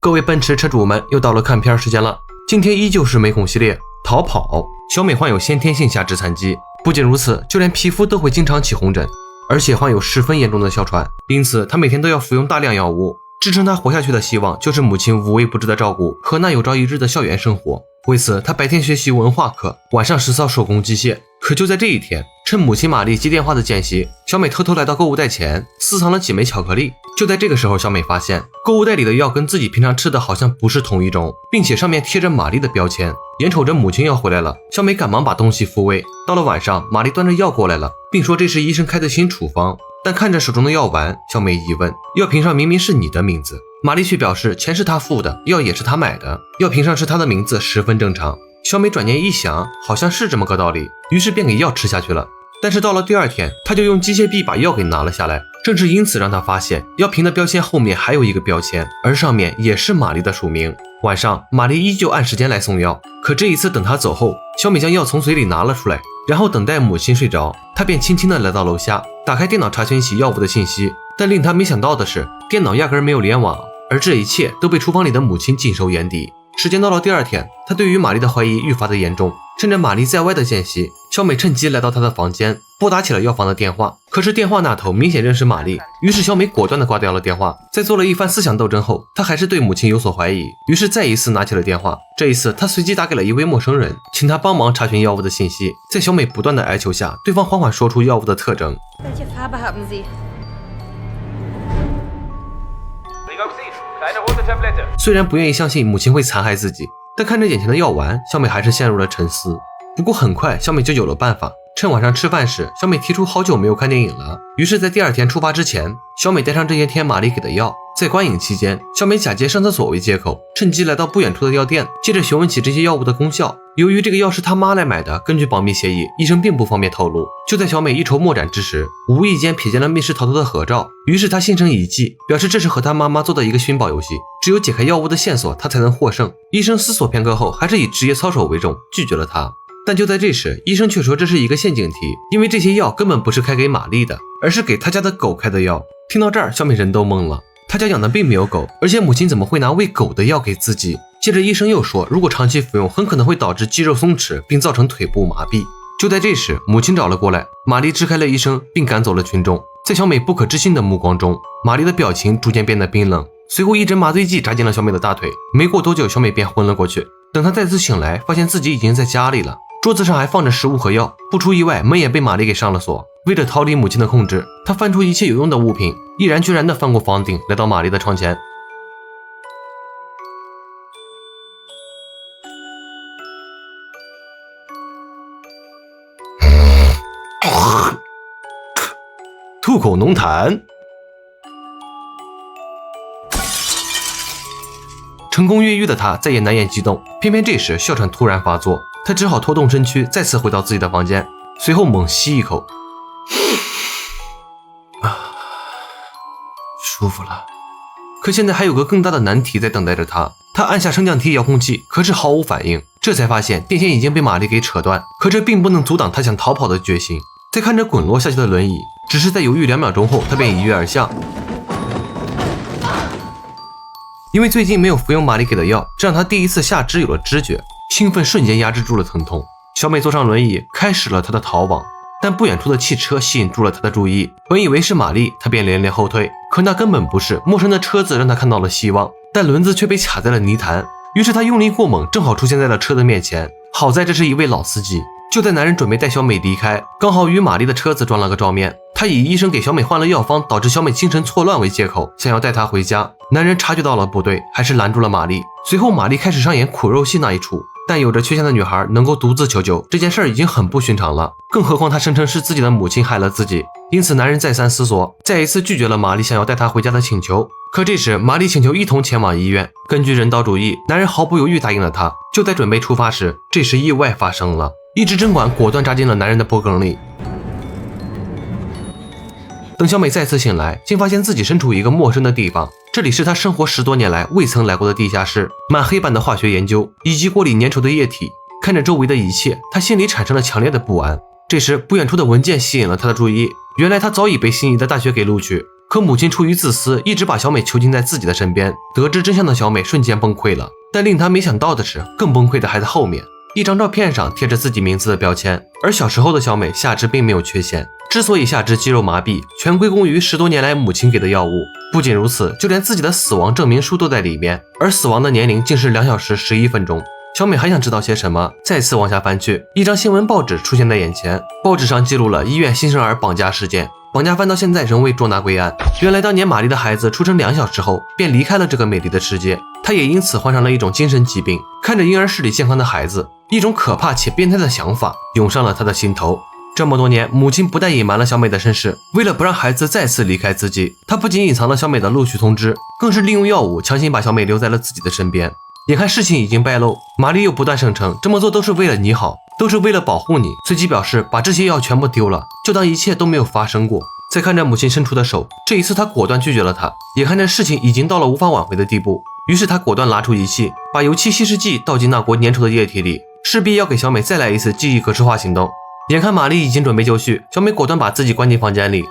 各位奔驰车主们，又到了看片时间了。今天依旧是美恐系列逃跑。小美患有先天性下肢残疾，不仅如此，就连皮肤都会经常起红疹，而且患有十分严重的哮喘，因此她每天都要服用大量药物。支撑她活下去的希望就是母亲无微不至的照顾和那有朝一日的校园生活。为此，她白天学习文化课，晚上实操手工机械。可就在这一天，趁母亲玛丽接电话的间隙，小美偷偷来到购物袋前，私藏了几枚巧克力。就在这个时候，小美发现购物袋里的药跟自己平常吃的好像不是同一种，并且上面贴着玛丽的标签。眼瞅着母亲要回来了，小美赶忙把东西复位。到了晚上，玛丽端着药过来了，并说这是医生开的新处方。但看着手中的药丸，小美疑问：药瓶上明明是你的名字。玛丽却表示钱是她付的，药也是她买的，药瓶上是她的名字，十分正常。小美转念一想，好像是这么个道理，于是便给药吃下去了。但是到了第二天，她就用机械臂把药给拿了下来，正是因此让她发现药瓶的标签后面还有一个标签，而上面也是玛丽的署名。晚上，玛丽依旧按时间来送药，可这一次等她走后，小美将药从嘴里拿了出来，然后等待母亲睡着，她便轻轻地来到楼下，打开电脑查询起药物的信息。但令她没想到的是，电脑压根没有联网，而这一切都被厨房里的母亲尽收眼底。时间到了第二天，她对于玛丽的怀疑愈发的严重。趁着玛丽在外的间隙，小美趁机来到她的房间，拨打起了药房的电话。可是电话那头明显认识玛丽，于是小美果断地挂掉了电话。在做了一番思想斗争后，她还是对母亲有所怀疑，于是再一次拿起了电话。这一次她随机打给了一位陌生人，请他帮忙查询药物的信息。在小美不断的哀求下，对方缓缓说出药物的特征。虽然不愿意相信母亲会残害自己，但看着眼前的药丸，小美还是陷入了沉思。不过很快，小美就有了办法。趁晚上吃饭时，小美提出好久没有看电影了，于是在第二天出发之前，小美带上这些天玛丽给的药。在观影期间，小美假借上厕所为借口，趁机来到不远处的药店，接着询问起这些药物的功效。由于这个药是她妈来买的，根据保密协议，医生并不方便透露。就在小美一筹莫展之时，无意间瞥见了密室逃脱的合照，于是她心生一计，表示这是和她妈妈做的一个寻宝游戏，只有解开药物的线索，她才能获胜。医生思索片刻后，还是以职业操守为重，拒绝了她。但就在这时，医生却说这是一个陷阱题，因为这些药根本不是开给玛丽的，而是给他家的狗开的药。听到这儿，小美人都懵了，他家养的并没有狗，而且母亲怎么会拿喂狗的药给自己？接着医生又说，如果长期服用，很可能会导致肌肉松弛，并造成腿部麻痹。就在这时，母亲找了过来，玛丽支开了医生，并赶走了群众。在小美不可置信的目光中，玛丽的表情逐渐变得冰冷，随后一针麻醉剂扎进了小美的大腿。没过多久，小美便昏了过去。等她再次醒来，发现自己已经在家里了，桌子上还放着食物和药。不出意外，门也被玛丽给上了锁。为了逃离母亲的控制，她翻出一切有用的物品，毅然决然地翻过房顶，来到玛丽的床前。吐口浓痰。成功越狱的他再也难掩激动，偏偏这时哮喘突然发作，他只好拖动身躯，再次回到自己的房间，随后猛吸一口，舒服了。可现在还有个更大的难题在等待着他。他按下升降梯遥控器，可是毫无反应，这才发现电线已经被玛丽给扯断，可这并不能阻挡他想逃跑的决心。再看着滚落下去的轮椅，只是在犹豫2秒钟后，他便一跃而下。因为最近没有服用玛丽给的药，这让他第一次下肢有了知觉，兴奋瞬间压制住了疼痛。小美坐上轮椅，开始了她的逃亡。但不远处的汽车吸引住了她的注意，本以为是玛丽，她便连连后退，可那根本不是。陌生的车子让她看到了希望，但轮子却被卡在了泥潭，于是她用力过猛，正好出现在了车的面前。好在这是一位老司机。就在男人准备带小美离开，刚好与玛丽的车子撞了个照面。他以医生给小美换了药方，导致小美精神错乱为借口，想要带她回家。男人察觉到了不对，还是拦住了玛丽。随后玛丽开始上演苦肉戏那一出，但有着缺陷的女孩能够独自求救，这件事儿已经很不寻常了，更何况她声称是自己的母亲害了自己。因此男人再三思索，再一次拒绝了玛丽想要带她回家的请求。可这时玛丽请求一同前往医院，根据人道主义，男人毫不犹豫答应了她。就在准备出发时，这时意外发生了，一支针管果断扎进了男人的脖梗里。等小美再次醒来，竟发现自己身处一个陌生的地方，这里是她生活10多年来未曾来过的地下室，满黑板的化学研究以及锅里粘稠的液体。看着周围的一切，她心里产生了强烈的不安。这时不远处的文件吸引了她的注意，原来她早已被心仪的大学给录取，可母亲出于自私，一直把小美囚禁在自己的身边。得知真相的小美瞬间崩溃了，但令她没想到的是，更崩溃的还在后面。一张照片上贴着自己名字的标签，而小时候的小美下肢并没有缺陷，之所以下肢肌肉麻痹，全归功于10多年来母亲给的药物。不仅如此，就连自己的死亡证明书都在里面，而死亡的年龄竟是2小时11分钟。小美还想知道些什么，再次往下翻去，一张新闻报纸出现在眼前，报纸上记录了医院新生儿绑架事件，绑架犯到现在仍未捉拿归案。原来当年玛丽的孩子出生2小时后便离开了这个美丽的世界，她也因此患上了一种精神疾病。看着婴儿视力健康的孩子，一种可怕且变态的想法涌上了她的心头。这么多年，母亲不但隐瞒了小美的身世，为了不让孩子再次离开自己，她不仅隐藏了小美的录取通知，更是利用药物强行把小美留在了自己的身边。眼看事情已经败露，玛丽又不断声称这么做都是为了你好，都是为了保护你，随即表示把这些药全部丢了，就当一切都没有发生过。再看着母亲伸出的手，这一次她果断拒绝了她，眼看着事情已经到了无法挽回的地步，于是她果断拿出仪器，把油漆稀释剂倒进那锅粘稠的液体里，势必要给小美再来一次记忆格式化行动。眼看玛丽已经准备就绪，小美果断把自己关进房间里。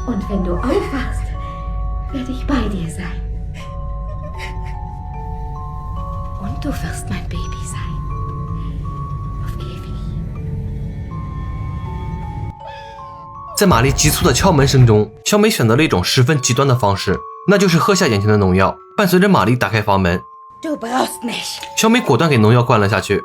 Und wenn du aufwachst, werde ich bei dir sein. Und du wirst mein Baby sein. Auf ewig. 在玛丽急促的敲门声中，小美选择了一种十分极端的方式，那就是喝下眼前的农药。伴随着玛丽打开房门， Du brauchst mich. 小美果断给农药灌了下去。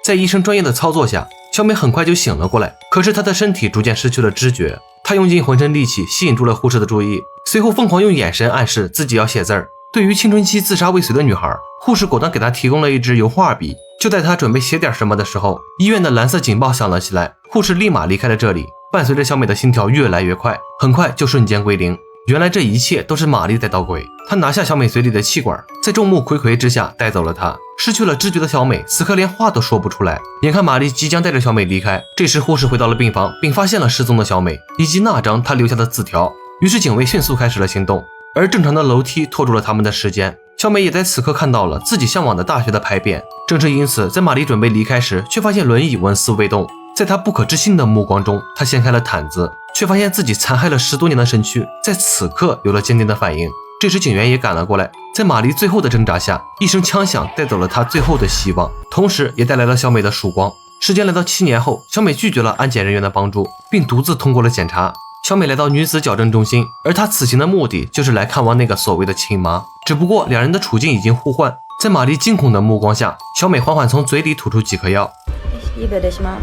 在医生专业的操作下，小美很快就醒了过来，可是她的身体逐渐失去了知觉。她用尽浑身力气吸引住了护士的注意，随后疯狂用眼神暗示自己要写字儿。对于青春期自杀未遂的女孩，护士果断给她提供了一支油画笔。就在她准备写点什么的时候，医院的蓝色警报响了起来，护士立马离开了这里。伴随着小美的心跳越来越快，很快就瞬间归零。原来这一切都是玛丽在捣鬼，她拿下小美嘴里的气管，在众目睽睽之下带走了她。失去了知觉的小美此刻连话都说不出来。眼看玛丽即将带着小美离开，这时护士回到了病房，并发现了失踪的小美以及那张她留下的字条。于是警卫迅速开始了行动，而正常的楼梯拖住了他们的时间。小美也在此刻看到了自己向往的大学的牌匾。正是因此，在玛丽准备离开时，却发现轮椅纹丝未动。在她不可置信的目光中，她掀开了毯子，却发现自己残害了10多年的身躯在此刻有了坚定的反应。这时警员也赶了过来，在玛丽最后的挣扎下，一声枪响带走了她最后的希望，同时也带来了小美的曙光。时间来到7年后，小美拒绝了安检人员的帮助，并独自通过了检查。小美来到女子矫正中心，而她此行的目的就是来看望那个所谓的亲妈，只不过两人的处境已经互换。在玛丽惊恐的目光下，小美缓缓从嘴里吐出几颗药。Ich liebe dich, Mom.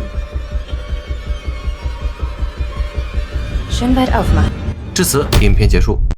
Schön weit aufmachen. 至此，影片结束。